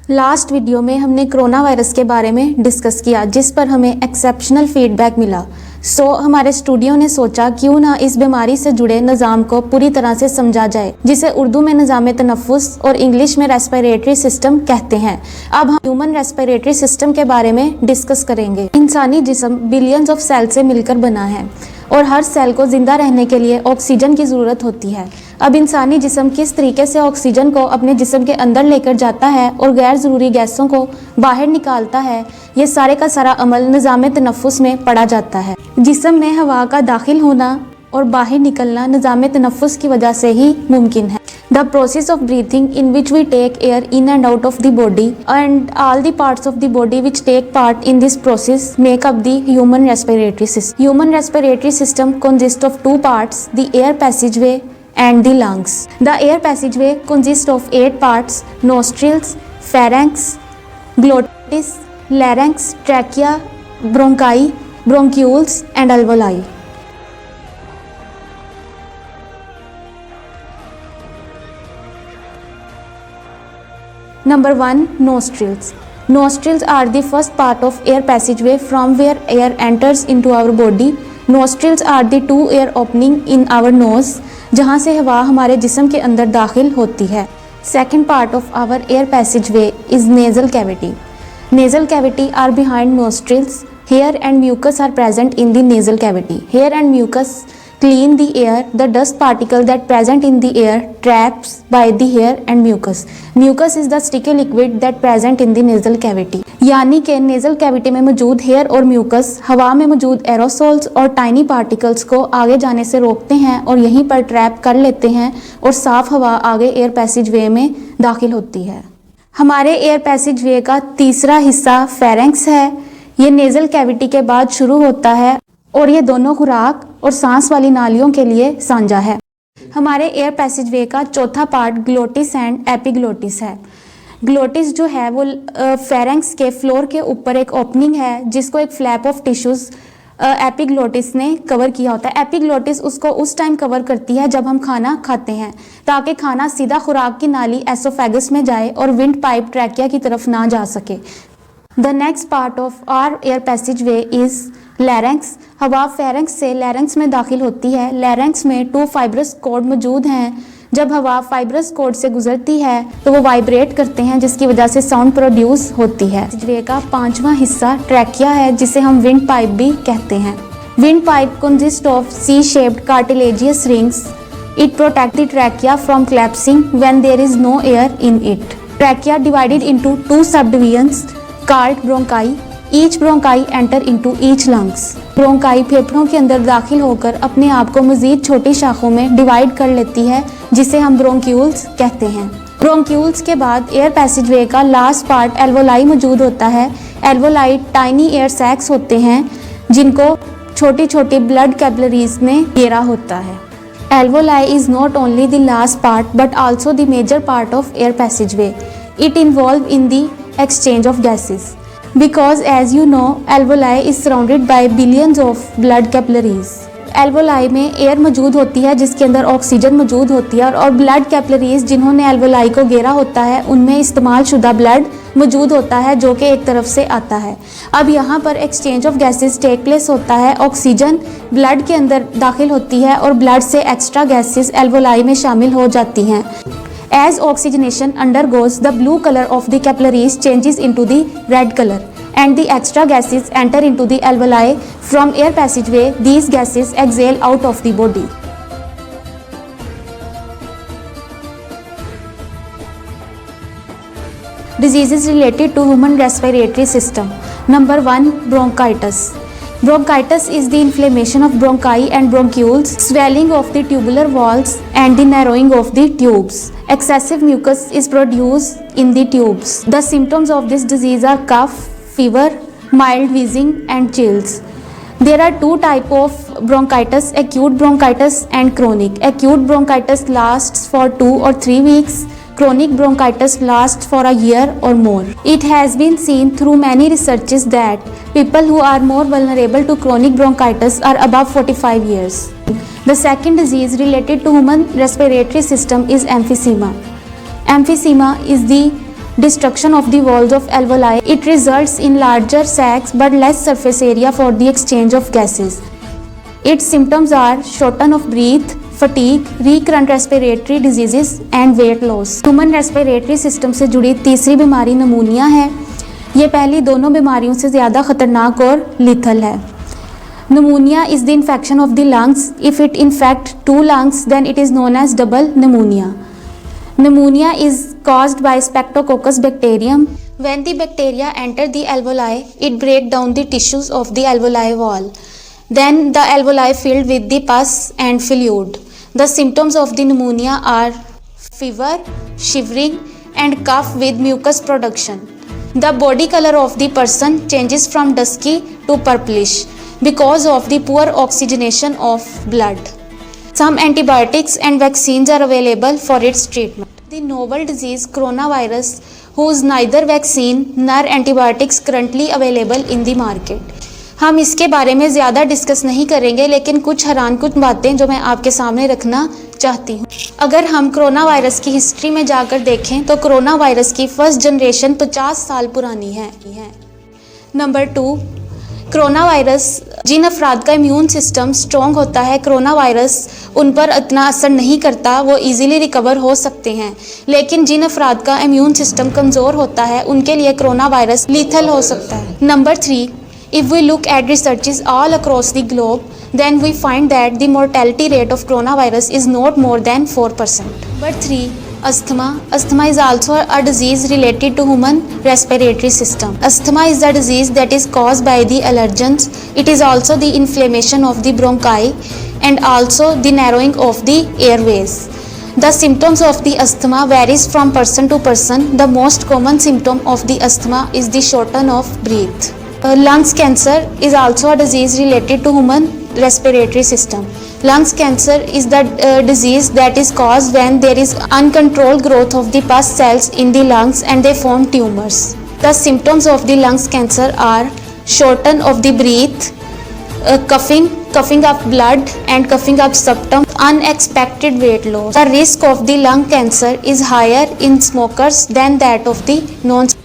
Last video में हमने corona virus के बारे में डिस्कस किया, जिस पर हमें एक्सेप्शनल फीडबैक मिला। हमारे स्टूडियो ने सोचा क्यों ना इस बीमारी से जुड़े निज़ाम को पूरी तरह से समझा जाए, जिसे उर्दू में निज़ाम तनफ़ुस और इंग्लिश में रेस्पिरेटरी सिस्टम कहते हैं। अब हम ह्यूमन रेस्पिरेटरी सिस्टम के बारे में डिस्कस करेंगे। इंसानी जिस्म बिलियंस ऑफ सेल से मिलकर बना है और हर सेल को जिंदा रहने के लिए ऑक्सीजन की ज़रूरत होती है। अब इंसानी जिस्म किस तरीके से ऑक्सीजन को अपने जिस्म के अंदर लेकर जाता है और गैर ज़रूरी गैसों को बाहर निकालता है, ये सारे का सारा अमल निज़ाम तनफ़ुस में पड़ा जाता है। जिस्म में हवा का दाखिल होना और बाहर निकलना निज़ाम तनफ़ुस की वजह से ही मुमकिन है। The process of breathing, in which we take air in and out of the body, and all the parts of the body which take part in this process make up the human respiratory system. Human respiratory system consists of two parts, the air passageway and the lungs. The air passageway consists of 8 parts: nostrils, pharynx, glottis, larynx, trachea, bronchi, bronchioles and alveoli. Number 1. Nostrils. Nostrils are the first part of air passageway from where air enters into our body. Nostrils are the two air opening in our nose, जहाँ से हवा हमारे जिस्म के अंदर दाखिल होती है। Second part of our air passageway is nasal cavity. Nasal cavity are behind nostrils. Hair and mucus are present in the nasal cavity. Hair and mucus clean the air. The dust particle that present in the air traps by the hair and mucus. Mucus is the sticky liquid that present in the nasal cavity. यानी कि nasal cavity में मौजूद hair और mucus हवा में मौजूद aerosols और tiny particles को आगे जाने से रोकते हैं और यहीं पर ट्रैप कर लेते हैं और साफ हवा आगे एयर पैसेजवे में दाखिल होती है। हमारे एयर पैसेजवे का तीसरा हिस्सा फेरेंक्स है। ये नेजल कैविटी के बाद शुरू होता है और ये दोनों खुराक और सांस वाली नालियों के लिए साझा है। हमारे एयर पैसेजवे का चौथा पार्ट ग्लोटिस एंड एपिग्लोटिस है। ग्लोटिस जो है वो फेरेंक्स के फ्लोर के ऊपर एक ओपनिंग है, जिसको एक फ्लैप ऑफ टिश्यूज एपिग्लोटिस ने कवर किया होता है। एपिग्लोटिस उसको उस टाइम कवर करती है जब हम खाना खाते हैं, ताकि खाना सीधा खुराक की नाली एसोफेगस में जाए और विंड पाइप ट्रैकिया की तरफ ना जा सके। The next part of our air passageway is larynx. हवा फेरेंक्स से लैरेंक्स में दाखिल होती है। लैरेंक्स में 2 फाइब्रस कॉर्ड मौजूद हैं। जब हवा फाइब्रस कॉर्ड से गुजरती है तो वो वाइब्रेट करते हैं, जिसकी वजह से साउंड प्रोड्यूस होती है। पैसेजवे का 5वां हिस्सा ट्रैकिया है, जिसे हम विंड पाइप भी कहते हैं। Wind pipe consist of C shaped cartilaginous rings. It protect the trachea from collapsing when there is no air in it. Trachea divided into 2 subdivisions called bronchi. Each bronchi enter into each lungs. Bronchi फेफड़ों के अंदर दाखिल होकर अपने आप को मजीद छोटी शाखों में डिवाइड कर लेती है, जिसे हम ब्रोंक्यूल्स कहते हैं। ब्रोंक्यूल्स के बाद एयर पैसेजवे का लास्ट पार्ट एल्वोलाई मौजूद होता है। एल्वोलाई टाइनी एयर सैक्स होते हैं, जिनको छोटी छोटी ब्लड कैपिलरीज ने घेरा होता है। Alveoli is not only the last part but also the major part of air passageway. It involve in the exchange of gases. Because as you know, alveoli is surrounded by billions of blood capillaries. Alveoli में air मौजूद होती है, जिसके अंदर oxygen मौजूद होती है, और ब्लड कैपिलरीज जिन्होंने एल्वोलाई को घेरा होता है उनमें इस्तेमाल शुदा ब्लड मौजूद होता है, जो कि एक तरफ से आता है। अब यहाँ पर exchange of gases take place होता है। ऑक्सीजन ब्लड के अंदर दाखिल होती है और ब्लड से एक्स्ट्रा गैसेस एल्वोलाई में शामिल हो जाती हैं। As oxygenation undergoes, the blue color of the capillaries changes into the red color, and the extra gases enter into the alveoli from air passageway. These gases exhale out of the body. Diseases related to human respiratory system. Number 1. Bronchitis. Bronchitis is the inflammation of bronchi and bronchioles, swelling of the tubular walls and the narrowing of the tubes. Excessive mucus is produced in the tubes. The symptoms of this disease are cough, fever, mild wheezing and chills. There are 2 types of bronchitis: acute bronchitis and chronic. Acute bronchitis lasts for 2 or 3 weeks. Chronic bronchitis lasts for a year or more. It has been seen through many researches that people who are more vulnerable to chronic bronchitis are above 45 years. The second disease related to human respiratory system is emphysema. Emphysema is the destruction of the walls of alveoli. It results in larger sacs but less surface area for the exchange of gases. Its symptoms are shortness of breath, fatigue, recurrent respiratory diseases and weight loss. Human respiratory system से जुड़ी तीसरी बीमारी नमूनिया है। ये पहली दोनों बीमारियों से ज़्यादा खतरनाक और लिथल है। Pneumonia is the infection of the lungs. If it infects two lungs, then it is known as double pneumonia. Pneumonia is caused by Streptococcus bacterium. When the bacteria enter the alveoli, it breaks down the tissues of the alveoli wall. Then the alveoli filled with the pus and fluid. The symptoms of the pneumonia are fever, shivering, and cough with mucus production. The body color of the person changes from dusky to purplish because of the poor oxygenation of blood. Some antibiotics and vaccines are available for its treatment. The novel disease coronavirus, whose neither vaccine nor antibiotics currently available in the market. हम इसके बारे में ज़्यादा discuss नहीं करेंगे, लेकिन कुछ हैरानकुन बातें जो मैं आपके सामने रखना चाहती हूँ। अगर हम कोरोना वायरस की हिस्ट्री में जाकर देखें तो कोरोना वायरस की फर्स्ट जनरेशन 50 साल पुरानी है। नंबर 2, कोरोना वायरस, जिन अफराद का इम्यून सिस्टम स्ट्रॉन्ग होता है, कोरोना वायरस उन पर इतना असर नहीं करता, वो इजीली रिकवर हो सकते हैं। लेकिन जिन अफराद का इम्यून सिस्टम कमज़ोर होता है उनके लिए कोरोना वायरस लीथल हो सकता है। Number 3, if we look at researches all across the globe, then we find that the mortality rate of coronavirus is not more than 4%. Number 3, asthma. Asthma is also a disease related to human respiratory system. Asthma is a disease that is caused by the allergens. It is also the inflammation of the bronchi and also the narrowing of the airways. The symptoms of the asthma varies from person to person. The most common symptom of the asthma is the shortness of breath. Lungs cancer is also a disease related to human respiratory system. Lungs cancer is the disease that is caused when there is uncontrolled growth of the pus cells in the lungs and they form tumors. The symptoms of the lungs cancer are shortness of the breath, coughing up blood and coughing up septum, unexpected weight loss. The risk of the lung cancer is higher in smokers than that of the non-smokers.